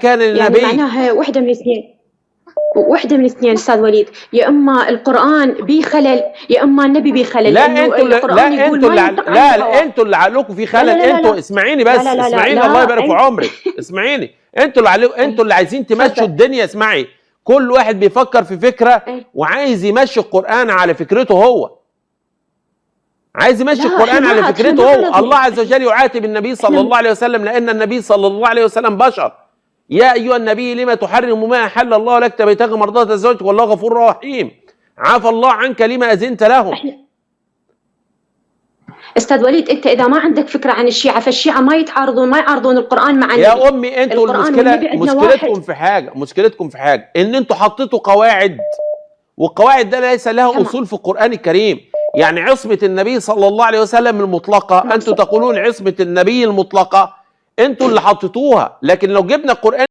كان يعني النبي معناها وحدة من الاثنين استاذ وليد، يا اما القرآن بيه خلل يا اما النبي بيه خلل، لانه القرآن يقول ما ينطق عن الهوى. انتوا اللي عقلكم في لا خلل. لا لا لا انتوا لا اسمعيني لا بس، لا لا لا اسمعيني لا الله يبارك في انت عمرك، اسمعيني. انتوا اللي عايزين تمشوا تفضل. الدنيا. اسمعي، كل واحد بيفكر في فكرة وعايز يمشي القرآن على فكرته هو. عايز يمشي لا القرآن احنا على ما فكرته هو. غلطنا. الله عز وجل يعاتب النبي صلى الله عليه وسلم لأن النبي صلى الله عليه وسلم بشر. يا أيها النبي لما تحرم ما أحل الله لك تبتغي مرضات أزواجك والله غفور رحيم. عفى الله عنك لما أذنت لهم. استاذ وليد، انت اذا ما عندك فكره عن الشيعه، فالشيعه ما يعارضون القران مع النبي. يا امي انتوا مشكلتكم في حاجه ان انتوا حطيتوا قواعد، والقواعد ده ليس لها اصول في القران الكريم. يعني عصمه النبي صلى الله عليه وسلم المطلقه، انتوا تقولون عصمه النبي المطلقه، انتوا اللي حطيتوها. لكن لو جبنا القران